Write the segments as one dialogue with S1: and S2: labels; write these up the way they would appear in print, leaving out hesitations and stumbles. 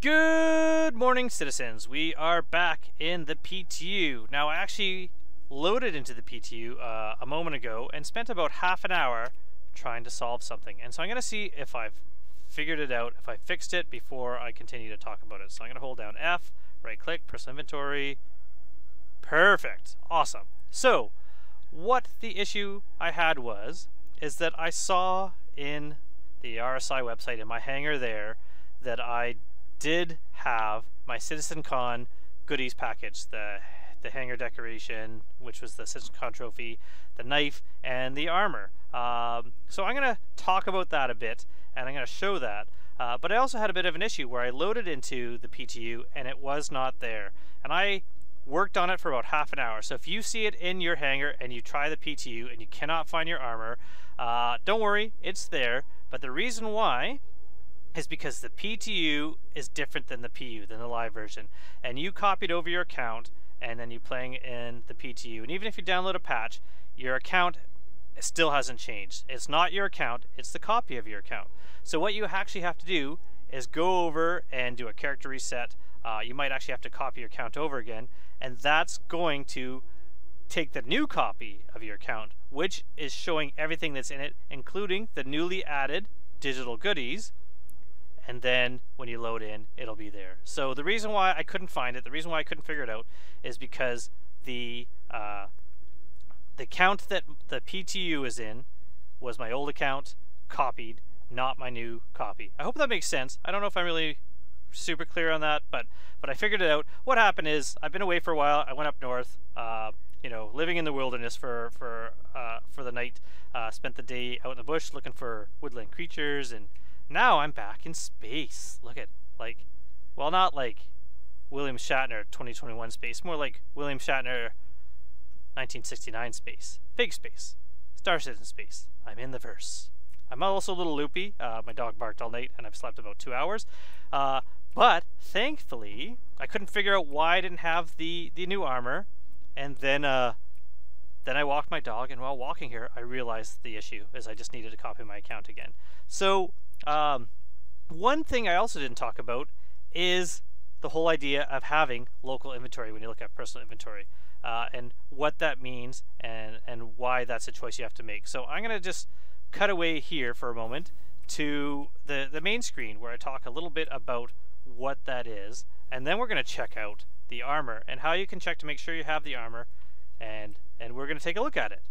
S1: Good morning, citizens. We are back in the PTU. Now, I actually loaded into the PTU a moment ago and spent about half an hour trying to solve something. And so I'm going to see if I've figured it out, if I fixed it before I continue to talk about it. So I'm going to hold down F, right click, personal inventory. Perfect. Awesome. So, what the issue I had is that I saw in the RSI website in my hangar there that I did have my Citizencon Goodies package, the hangar decoration, which was the Citizencon Trophy, the knife, and the armor. So I'm going to talk about that a bit, and I'm going to show that. But I also had a bit of an issue where I loaded into the PTU and it was not there. And I worked on it for about half an hour. So if you see it in your hangar and you try the PTU and you cannot find your armor, don't worry, it's there. But the reason why is because the PTU is different than the PU, than the live version. And you copied over your account and then you're playing in the PTU. And even if you download a patch, your account still hasn't changed. It's not your account, it's the copy of your account. So what you actually have to do is go over and do a character reset. You might actually have to copy your account over again, and that's going to take the new copy of your account, which is showing everything that's in it, including the newly added digital goodies. And then when you load in, it'll be there. So the reason why I couldn't find it, the reason why I couldn't figure it out, is because the account that the PTU is in was my old account copied, not my new copy. I hope that makes sense. I don't know if I'm really super clear on that, but I figured it out. What happened is I've been away for a while. I went up north, you know, living in the wilderness for the night. Spent the day out in the bush looking for woodland creatures, and now I'm back in space. Look at, like, well, not like William Shatner 2021 space, more like William Shatner 1969 space. Big space. Star Citizen space. I'm in the verse. I'm also a little loopy. My dog barked all night and I've slept about 2 hours. But thankfully, I couldn't figure out why I didn't have the new armor. And then I walked my dog, and while walking here, I realized the issue is I just needed to copy my account again. So, one thing I also didn't talk about is the whole idea of having local inventory when you look at personal inventory, and what that means and why that's a choice you have to make. So I'm going to just cut away here for a moment to the main screen where I talk a little bit about what that is, and then we're going to check out the armor and how you can check to make sure you have the armor, and we're going to take a look at it.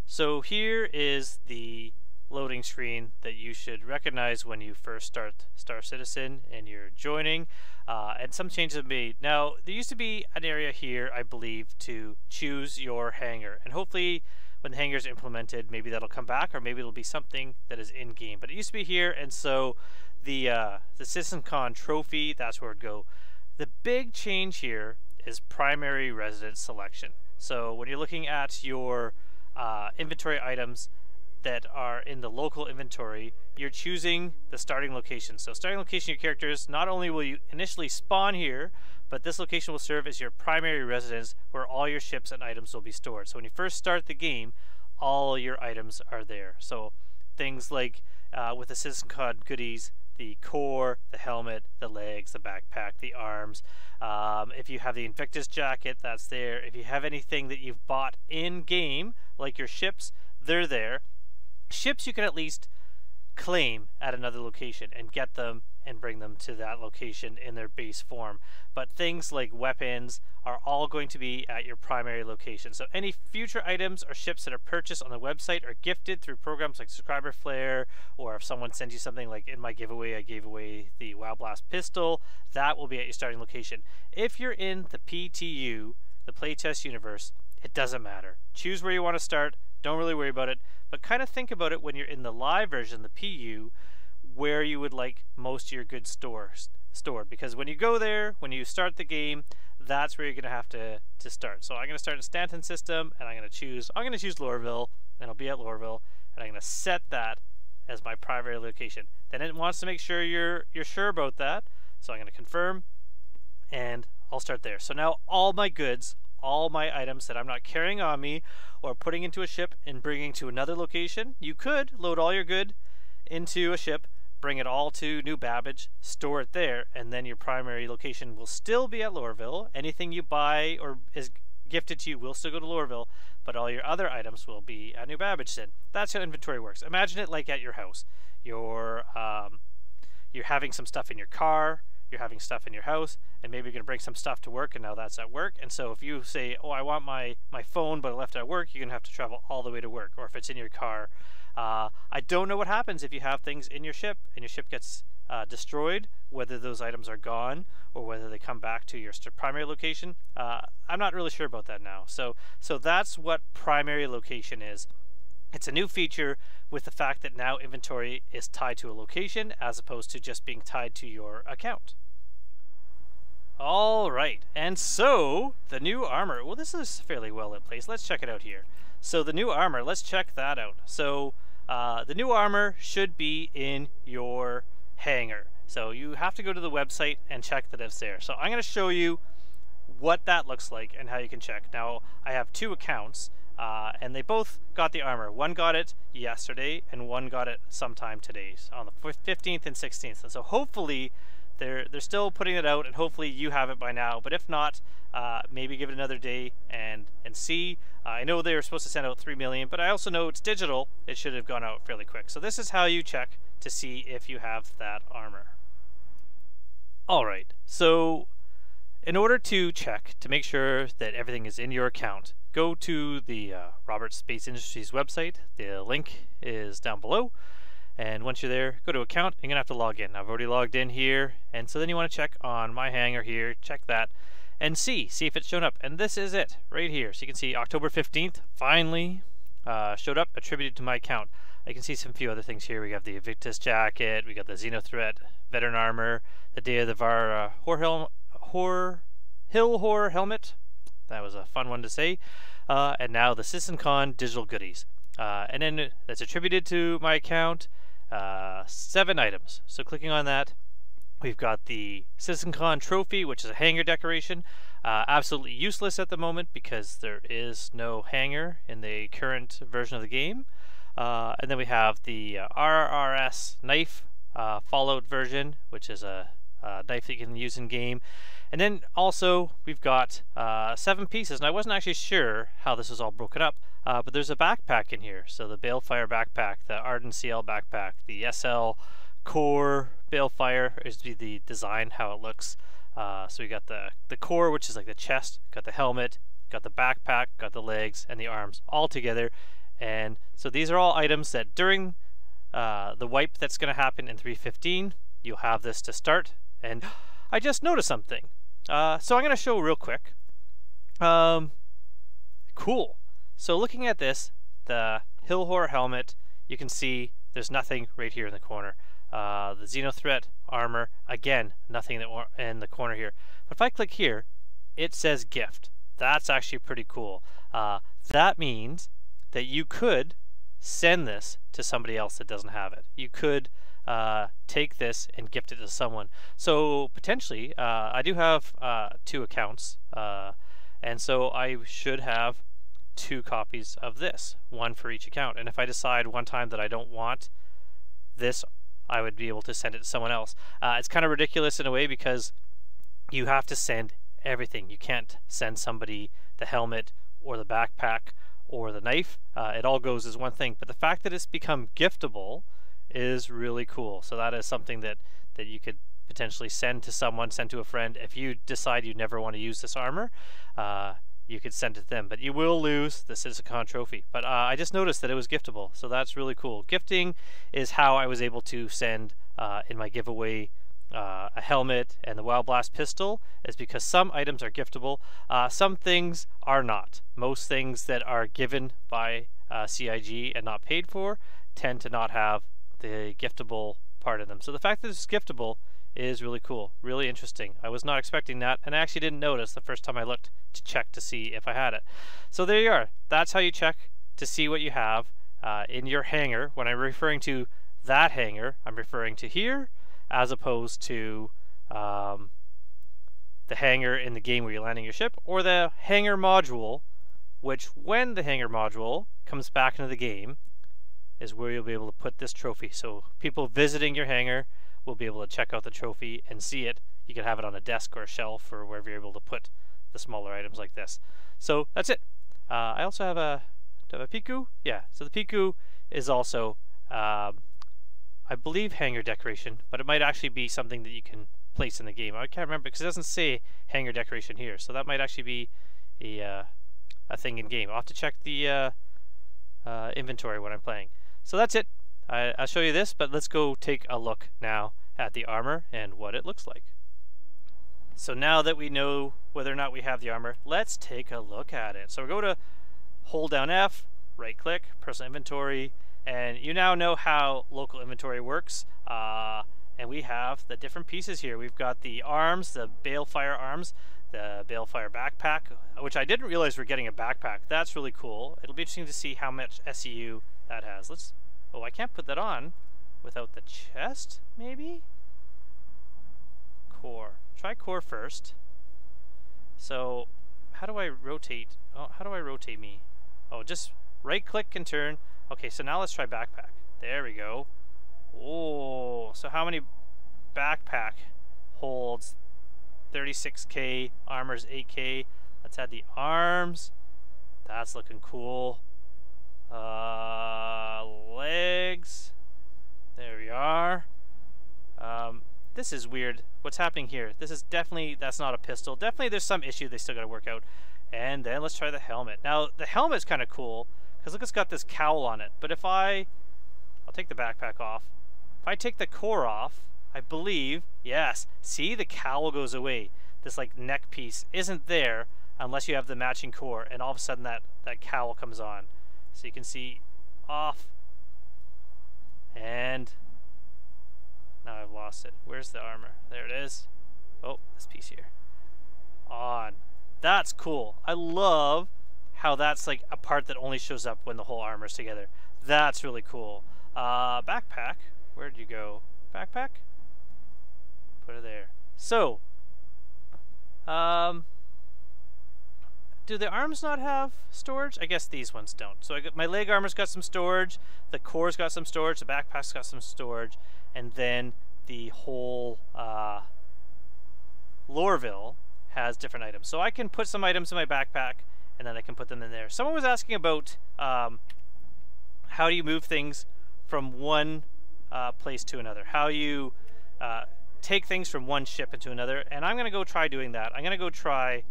S1: So here is the loading screen that you should recognize when you first start Star Citizen and you're joining, and some changes have been made. Now, there used to be an area here, I believe, to choose your hangar, and hopefully when the hangar is implemented, maybe that'll come back, or maybe it'll be something that is in game. But it used to be here, and so the Citizencon Trophy, that's where it'd go. The big change here is primary residence selection. So when you're looking at your inventory items that are in the local inventory, you're choosing the starting location. So starting location of your characters, not only will you initially spawn here, but this location will serve as your primary residence where all your ships and items will be stored. So when you first start the game, all your items are there. So things like with the Citizencon Goodies, the core, the helmet, the legs, the backpack, the arms. If you have the Invictus jacket, that's there. If you have anything that you've bought in-game, like your ships, they're there. Ships you can at least claim at another location and get them and bring them to that location in their base form. But things like weapons are all going to be at your primary location. So any future items or ships that are purchased on the website or gifted through programs like Subscriber Flare, or if someone sends you something like in my giveaway, I gave away the WoW Blast pistol, that will be at your starting location. If you're in the PTU, the playtest universe, it doesn't matter. Choose where you want to start, don't really worry about it, but kind of think about it when you're in the live version, the PU, where you would like most of your goods stored, because when you go there, when you start the game, that's where you're going to have to start. So I'm going to start in Stanton system, and I'm going to choose Lorville, and it'll be at Lorville, and I'm going to set that as my primary location. Then it wants to make sure you're sure about that, so I'm going to confirm, and I'll start there. So now all my goods, all my items that I'm not carrying on me or putting into a ship and bringing to another location, you could load all your good into a ship, bring it all to New Babbage, store it there, and then your primary location will still be at Lorville. Anything you buy or is gifted to you will still go to Lorville, but all your other items will be at New Babbage then. That's how inventory works. Imagine it like at your house. You're having some stuff in your car, you're having stuff in your house, and maybe you're going to bring some stuff to work, and now that's at work. And so if you say, oh, I want my phone, but I left it at work, you're going to have to travel all the way to work. Or if it's in your car, I don't know what happens if you have things in your ship and your ship gets destroyed, whether those items are gone or whether they come back to your primary location. I'm not really sure about that now. So that's what primary location is. It's a new feature with the fact that now inventory is tied to a location as opposed to just being tied to your account. Alright, and so the new armor, well, this is fairly well in place. Let's check it out here. So the new armor, let's check that out. So the new armor should be in your hangar. So you have to go to the website and check that it's there. So I'm going to show you what that looks like and how you can check. Now I have two accounts. And they both got the armor. One got it yesterday and one got it sometime today, on the 15th and 16th. And so hopefully they're still putting it out, and hopefully you have it by now. But if not, maybe give it another day and see. I know they were supposed to send out 3 million, but I also know it's digital. It should have gone out fairly quick. So this is how you check to see if you have that armor. Alright, so in order to check to make sure that everything is in your account, go to the Roberts Space Industries website. The link is down below. And once you're there, go to account. You're going to have to log in. I've already logged in here. And so then you want to check on my hangar here. Check that and see if it's shown up. And this is it right here. So you can see October 15th finally showed up, attributed to my account. I can see some few other things here. We have the Invictus jacket. We got the Xenothreat veteran armor. The Day of the Var Hill Horror helmet. That was a fun one to say. And now the Citizencon digital goodies. And then that's attributed to my account. 7 items. So clicking on that, we've got the Citizencon Trophy, which is a hangar decoration. Absolutely useless at the moment because there is no hangar in the current version of the game. And then we have the RRS knife Fallout version, which is a knife that you can use in game. And then also we've got 7 pieces, and I wasn't actually sure how this was all broken up, but there's a backpack in here. So the Bailfire Backpack, the Arden CL Backpack, the SL Core Bailfire is the design, how it looks. So we got the core, which is like the chest, got the helmet, got the backpack, got the legs, and the arms all together. And so these are all items that during the wipe that's going to happen in 3.15, you'll have this to start. And I just noticed something. So I'm going to show real quick. Cool. So looking at this, the Hill Horror helmet, you can see there's nothing right here in the corner. The Xenothreat armor, again, nothing in the corner here. But if I click here, it says gift. That's actually pretty cool. That means that you could send this to somebody else that doesn't have it. You could take this and gift it to someone. So potentially, I do have 2 accounts, and so I should have 2 copies of this, one for each account. And if I decide one time that I don't want this, I would be able to send it to someone else. It's kind of ridiculous in a way because you have to send everything. You can't send somebody the helmet or the backpack or the knife. It all goes as one thing. But the fact that it's become giftable is really cool. So that is something that you could potentially send to someone, send to a friend. If you decide you never want to use this armor, you could send it to them. But you will lose the Citizencon Trophy. But I just noticed that it was giftable, so that's really cool. Gifting is how I was able to send in my giveaway a helmet and the Wild Blast pistol, is because some items are giftable, some things are not. Most things that are given by CIG and not paid for tend to not have the giftable part of them. So the fact that it's giftable is really cool, really interesting. I was not expecting that, and I actually didn't notice the first time I looked to check to see if I had it. So there you are. That's how you check to see what you have in your hangar. When I'm referring to that hangar, I'm referring to here, as opposed to the hangar in the game where you're landing your ship, or the hangar module, which when the hangar module comes back into the game is where you'll be able to put this trophy. So people visiting your hangar will be able to check out the trophy and see it. You can have it on a desk or a shelf or wherever you're able to put the smaller items like this. So that's it. I also have a Piku. Yeah, so the Piku is also, I believe, hangar decoration, but it might actually be something that you can place in the game. I can't remember because it doesn't say hangar decoration here, so that might actually be a thing in game. I'll have to check the inventory when I'm playing. So that's it. I'll show you this, but let's go take a look now at the armor and what it looks like. So now that we know whether or not we have the armor, let's take a look at it. So we go to hold down F, right click, personal inventory, and you now know how local inventory works. And we have the different pieces here. We've got the arms, the Bailfire arms, the Bailfire Backpack, which I didn't realize we're getting a backpack. That's really cool. It'll be interesting to see how much SEU that has. Oh, I can't put that on without the chest, maybe? Core. Try core first. So, how do I rotate? Oh, how do I rotate me? Oh, just right click and turn. Okay, so now let's try backpack. There we go. Oh, so how many backpack holds 36k, armor's 8k. Let's add the arms. That's looking cool. Legs. There we are. This is weird. What's happening here? This is definitely, that's not a pistol. Definitely there's some issue they still got to work out. And then let's try the helmet. Now, the helmet's kind of cool because look, it's got this cowl on it. But if I'll take the backpack off. If I take the core off, I believe, yes, see, the cowl goes away. This like neck piece isn't there unless you have the matching core, and all of a sudden that cowl comes on. So you can see off, and now I've lost it. Where's the armor? There it is. Oh, this piece here. On. That's cool. I love how that's like a part that only shows up when the whole armor's together. That's really cool. Backpack. Where'd you go? Backpack? Put it there. So, do the arms not have storage? I guess these ones don't. So I got, my leg armor's got some storage, the core's got some storage, the backpack's got some storage, and then the whole Lorville has different items. So I can put some items in my backpack, and then I can put them in there. Someone was asking about how do you move things from one place to another. How you take things from one ship into another, and I'm going to go try doing that. I'm going to go try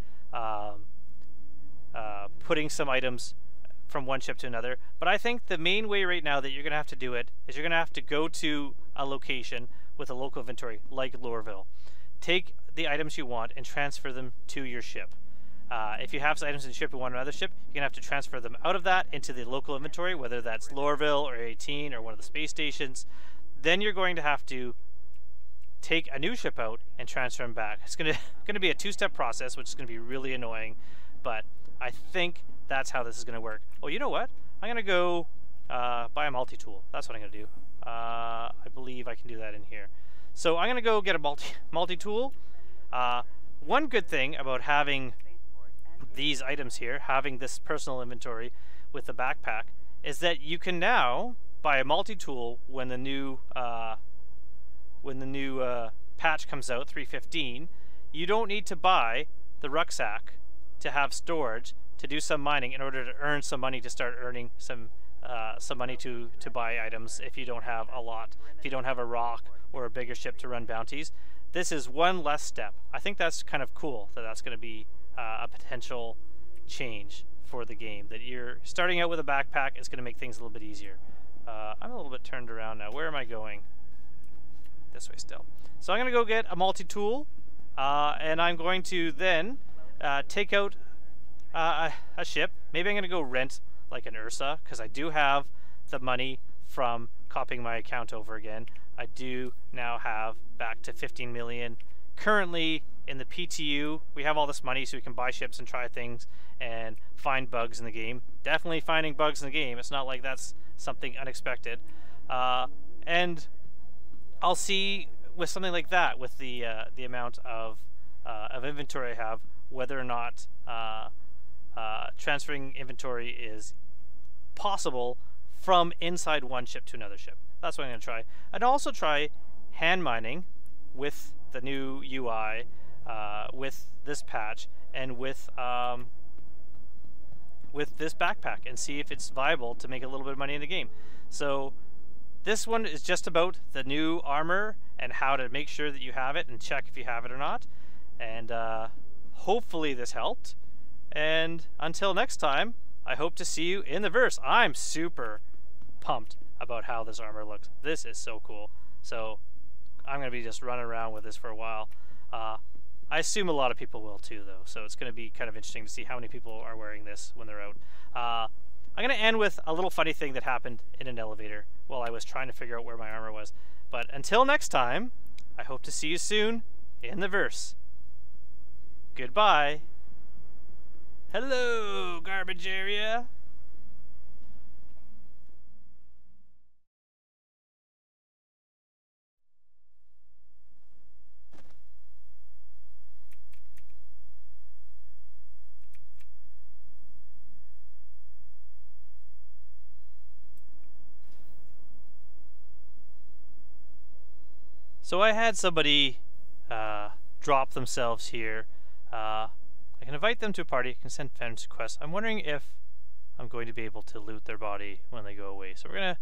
S1: putting some items from one ship to another, but I think the main way right now that you're going to have to do it is you're going to have to go to a location with a local inventory like Lorville. Take the items you want and transfer them to your ship. If you have some items in the ship you want another ship, you're going to have to transfer them out of that into the local inventory, whether that's Lorville or 18 or one of the space stations. Then you're going to have to take a new ship out and transfer them back. It's going to be a two-step process, which is going to be really annoying, but I think that's how this is going to work. Oh, you know what? I'm going to go buy a multi-tool. That's what I'm going to do. I believe I can do that in here. So I'm going to go get a multi-tool. One good thing about having these items here, having this personal inventory with the backpack, is that you can now buy a multi-tool when the new patch comes out, 3.15. You don't need to buy the rucksack to have storage to do some mining in order to earn some money to start earning some money to buy items if you don't have a lot, if you don't have a rock or a bigger ship to run bounties. This is one less step. I think that's kind of cool that that's going to be a potential change for the game, that you're starting out with a backpack. It's going to make things a little bit easier. I'm a little bit turned around now. Where am I going? This way still. So I'm going to go get a multi-tool, and I'm going to then take out a ship. Maybe I'm going to go rent like an Ursa, because I do have the money from copying my account over again. I do now have back to 15 million. Currently in the PTU, we have all this money so we can buy ships and try things and find bugs in the game. Definitely finding bugs in the game. It's not like that's something unexpected. And I'll see with something like that, with the amount of inventory I have, whether or not transferring inventory is possible from inside one ship to another ship. That's what I'm going to try. And also try hand mining with the new UI, with this patch, and with this backpack, and see if it's viable to make a little bit of money in the game. So this one is just about the new armor and how to make sure that you have it and check if you have it or not. And hopefully this helped. And until next time, I hope to see you in the verse. I'm super pumped about how this armor looks. This is so cool. So I'm going to be just running around with this for a while. I assume a lot of people will too, though. So it's going to be kind of interesting to see how many people are wearing this when they're out. I'm going to end with a little funny thing that happened in an elevator while I was trying to figure out where my armor was. But until next time, I hope to see you soon in the verse. Goodbye. Hello, garbage area. So I had somebody drop themselves here. I can invite them to a party. I can send friends requests. I'm wondering if I'm going to be able to loot their body when they go away. So we're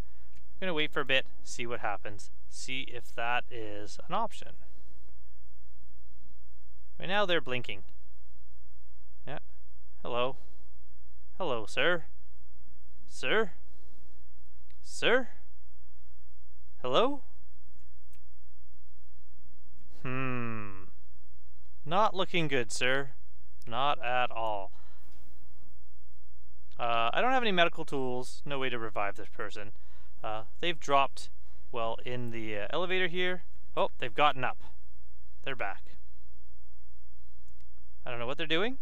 S1: gonna wait for a bit, see what happens, see if that is an option. Right now they're blinking. Yeah. Hello. Hello, sir. Sir? Sir? Hello? Not looking good, sir. Not at all. I don't have any medical tools. No way to revive this person. They've dropped, well, in the elevator here. Oh, they've gotten up. They're back. I don't know what they're doing.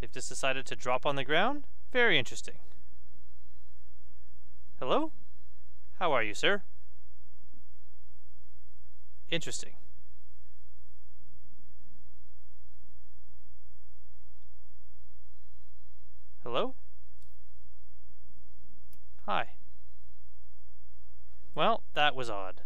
S1: They've just decided to drop on the ground. Very interesting. Hello? How are you, sir? Interesting. Hello? Hi. Well, that was odd.